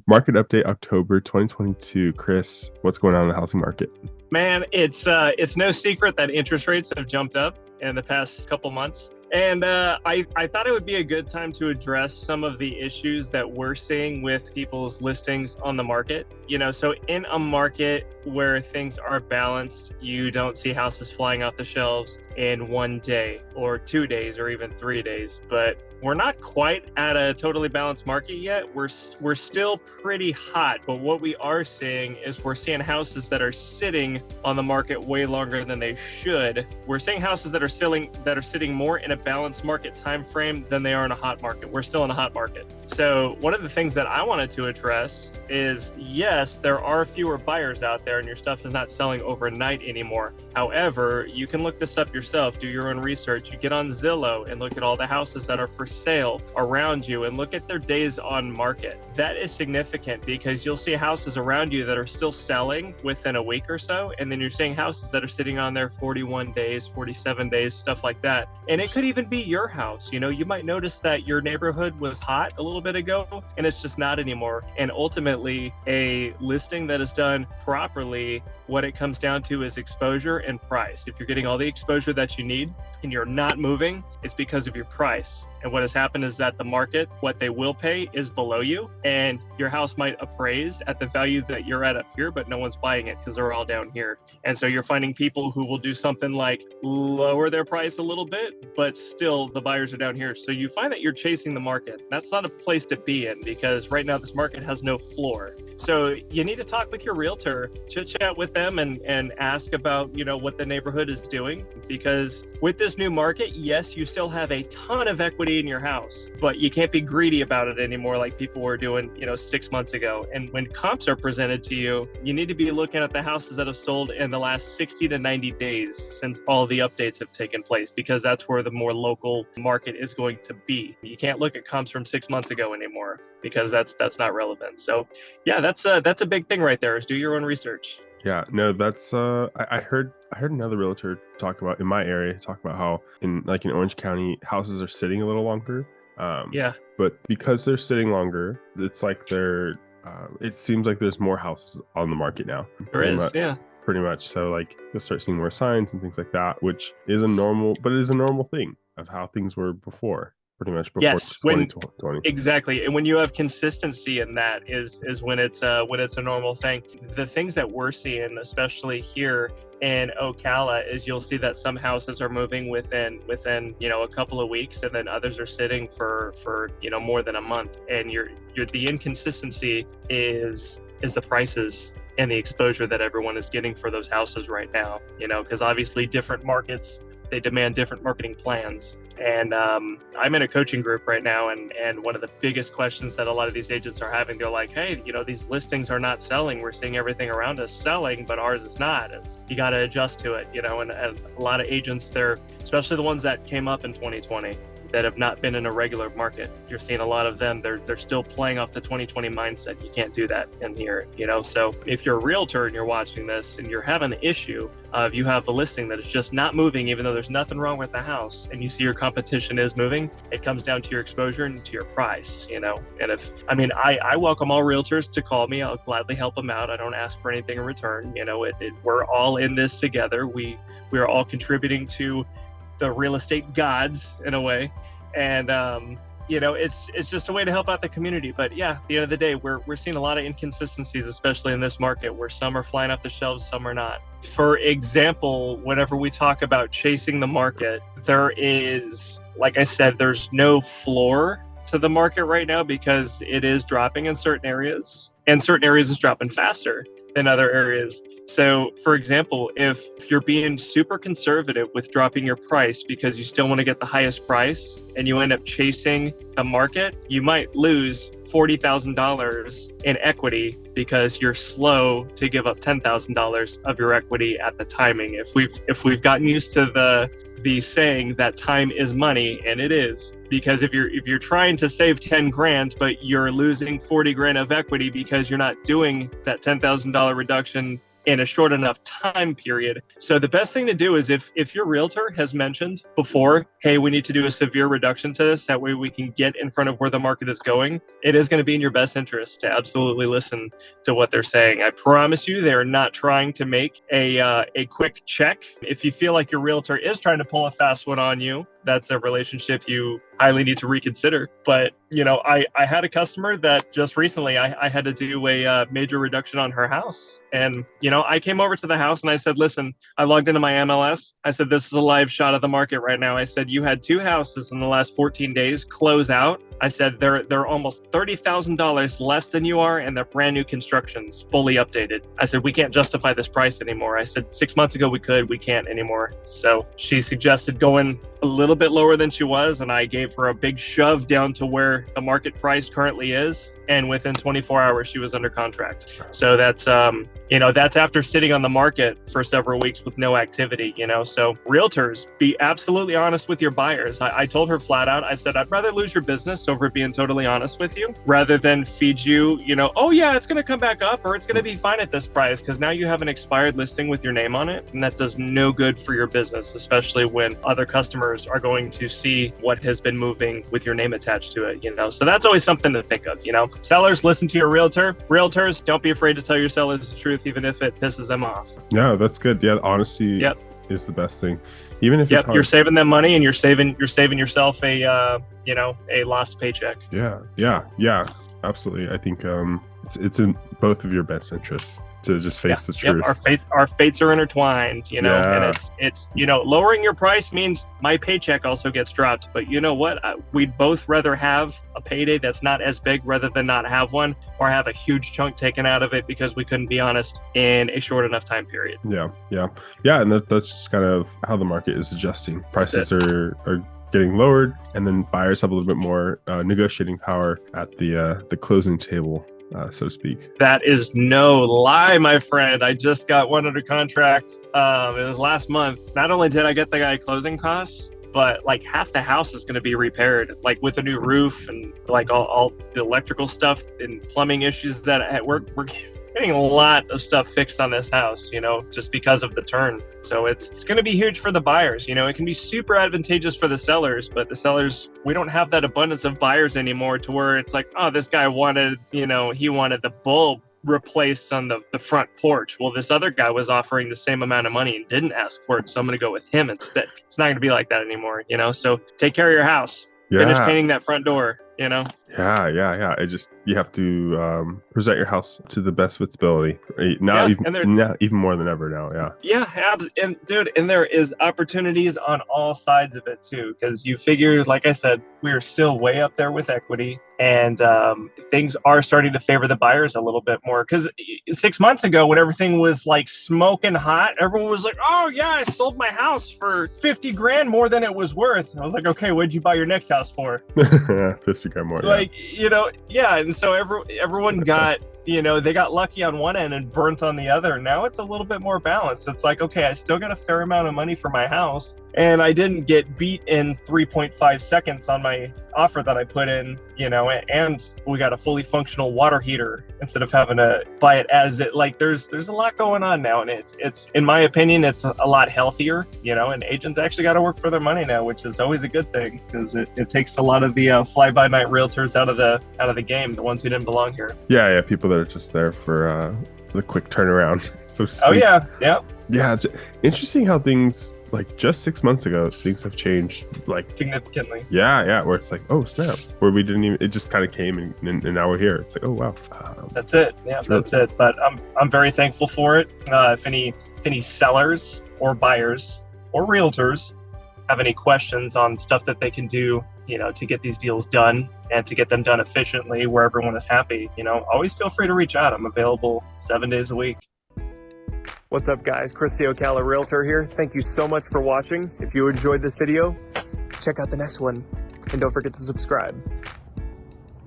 Market update October 2022. Chris, what's going on in the housing market? Man, it's no secret that interest rates have jumped up in the past couple months. And I thought it would be a good time to address some of the issues that we're seeing with people's listings on the market. So in a market where things are balanced, you don't see houses flying off the shelves in 1 day or 2 days or even 3 days. But we're not quite at a totally balanced market yet. We're still pretty hot, but what we are seeing is we're seeing houses that are sitting on the market way longer than they should. We're seeing houses that are sitting more in a balanced market time frame than they are in a hot market. We're still in a hot market. So one of the things that I wanted to address is, yes, there are fewer buyers out there and your stuff is not selling overnight anymore. However, you can look this up yourself, do your own research. You get on Zillow and look at all the houses that are for sale around you and look at their days on market. That is significant because you'll see houses around you that are still selling within a week or so, and then you're seeing houses that are sitting on there 41 days, 47 days, stuff like that. And it could even be your house. You might notice that your neighborhood was hot a little bit ago and it's just not anymore. And ultimately, a listing that is done properly, what it comes down to is exposure and price. If you're getting all the exposure that you need and you're not moving, it's because of your price. And what has happened is that the market, what they will pay is below you, and your house might appraise at the value that you're at up here, but no one's buying it because they're all down here. And so you're finding people who will do something like lower their price a little bit, but still the buyers are down here. So you find that you're chasing the market. That's not a place to be in because right now this market has no floor. So you need to talk with your realtor, chit chat with them and ask about, what the neighborhood is doing. Because with this new market, yes, you still have a ton of equity in your house, but you can't be greedy about it anymore like people were doing, 6 months ago. And when comps are presented to you, you need to be looking at the houses that have sold in the last 60 to 90 days since all the updates have taken place, because that's where the more local market is going to be. You can't look at comps from 6 months ago anymore because that's not relevant. So yeah, that's a big thing right there, is do your own research. Yeah, no, that's I heard another realtor talk about in my area how in Orange County houses are sitting a little longer. Yeah. But because they're sitting longer, it's like it seems like there's more houses on the market now. There is, yeah. Pretty much. So you'll start seeing more signs and things like that, which is a normal thing of how things were before. Pretty much before Yes, 2020. Exactly. And when you have consistency in that is when it's a normal thing. The things that we're seeing, especially here in Ocala, is you'll see that some houses are moving within a couple of weeks, and then others are sitting for more than a month. And the inconsistency is the prices and the exposure that everyone is getting for those houses right now. Because obviously different markets, they demand different marketing plans. And I'm in a coaching group right now, and one of the biggest questions that a lot of these agents are having, they're like, hey, these listings are not selling. We're seeing everything around us selling, but ours is not. You got to adjust to it, and a lot of agents, especially the ones that came up in 2020, that have not been in a regular market. You're seeing a lot of them, they're still playing off the 2020 mindset. You can't do that in here, So if you're a realtor and you're watching this and you're having the issue of you have a listing that is just not moving, even though there's nothing wrong with the house, and you see your competition is moving, it comes down to your exposure and to your price, And I welcome all realtors to call me. I'll gladly help them out. I don't ask for anything in return. We're all in this together. We are all contributing to the real estate gods in a way. And, it's just a way to help out the community. But yeah, at the end of the day, we're seeing a lot of inconsistencies, especially in this market where some are flying off the shelves, some are not. For example, whenever we talk about chasing the market, there is, like I said, there's no floor to the market right now because it is dropping in certain areas, and certain areas is dropping faster than other areas. So, for example, if you're being super conservative with dropping your price because you still want to get the highest price and you end up chasing the market, you might lose $40,000 in equity because you're slow to give up $10,000 of your equity at the timing. If we've gotten used to the saying that time is money, and it is, because if you're trying to save 10 grand but you're losing 40 grand of equity because you're not doing that $10,000 reduction in a short enough time period. So the best thing to do is if your realtor has mentioned before, hey, we need to do a severe reduction to this, that way we can get in front of where the market is going, it is going to be in your best interest to absolutely listen to what they're saying. I promise you, they're not trying to make a quick check. If you feel like your realtor is trying to pull a fast one on you, that's a relationship you highly need to reconsider. But, you know, I had a customer that just recently I had to do a major reduction on her house. And, you know, I came over to the house and I said, listen, I logged into my MLS. I said, this is a live shot of the market right now. I said, you had 2 houses in the last 14 days close out. I said, they're almost $30,000 less than you are, and they're brand new constructions, fully updated. I said, we can't justify this price anymore. I said, 6 months ago we could, we can't anymore. So she suggested going a little bit lower than she was, and I gave her a big shove down to where the market price currently is. And within 24 hours, she was under contract. So that's, you know, that's after sitting on the market for several weeks with no activity, you know. So realtors, be absolutely honest with your buyers. I told her flat out, I said, I'd rather lose your business over being totally honest with you rather than feed you, you know, oh yeah, it's going to come back up or it's going to be fine at this price, because now you have an expired listing with your name on it. And that does no good for your business, especially when other customers are going to see what has been moving with your name attached to it, you know. So that's always something to think of, you know. Sellers, listen to your realtor. Realtors, don't be afraid to tell your sellers the truth, even if it pisses them off. No, that's good. Yeah, honesty is the best thing. Even if it's hard. You're saving them money, and you're saving yourself a you know, a lost paycheck. Yeah, absolutely. I think it's in both of your best interests to just face the truth. Our fates are intertwined, you know, and it's you know, lowering your price means my paycheck also gets dropped. But you know what? We'd both rather have a payday that's not as big rather than not have one, or have a huge chunk taken out of it because we couldn't be honest in a short enough time period. Yeah, and that's just kind of how the market is adjusting. Prices are getting lowered, and then buyers have a little bit more negotiating power at the closing table, so to speak. That is no lie, my friend. I just got one under contract. It was last month. Not only did I get the guy closing costs, but like half the house is going to be repaired, like with a new roof and like all the electrical stuff and plumbing issues that we're getting a lot of stuff fixed on this house, you know, just because of the turn. So it's going to be huge for the buyers. You know, it can be super advantageous for the sellers, but the sellers, we don't have that abundance of buyers anymore to where it's like, oh, this guy wanted, you know, he wanted the bulb replaced on the front porch. Well, this other guy was offering the same amount of money and didn't ask for it, so I'm going to go with him instead. It's not going to be like that anymore, you know. So take care of your house. Finish painting that front door, you know. It just, you have to present your house to the best of its ability now, even more than ever now. And dude, and there is opportunities on all sides of it too, because you figure, like I said, we're still way up there with equity, and things are starting to favor the buyers a little bit more. Because 6 months ago, when everything was like smoking hot, everyone was like, oh yeah, I sold my house for 50 grand more than it was worth. I was like, okay, what'd you buy your next house for? 50 grand more. Like, you know, and so everyone got, you know, they got lucky on one end and burnt on the other. Now it's a little bit more balanced. It's like, okay, I still got a fair amount of money for my house, and I didn't get beat in 3.5 seconds on my offer that I put in, you know, and we got a fully functional water heater instead of having to buy it as it. Like, there's a lot going on now, and it's in my opinion, it's a lot healthier, you know, and agents actually got to work for their money now, which is always a good thing, because it takes a lot of the fly-by-night realtors out of the game, the ones who didn't belong here. Yeah, people that are just there for the quick turnaround, so to speak. Oh yeah. It's interesting how things, like just 6 months ago, things have changed like significantly. Yeah, where it's like, oh snap, where we didn't even, it just kind of came and now we're here. It's like, oh wow. That's it. Yeah, that's it. But I'm very thankful for it. If any sellers or buyers or realtors have any questions on stuff that they can do, you know, to get these deals done and to get them done efficiently where everyone is happy, you know, always feel free to reach out. I'm available 7 days a week. What's up, guys? Chris the Ocala Realtor here. Thank you so much for watching. If you enjoyed this video, check out the next one, and don't forget to subscribe.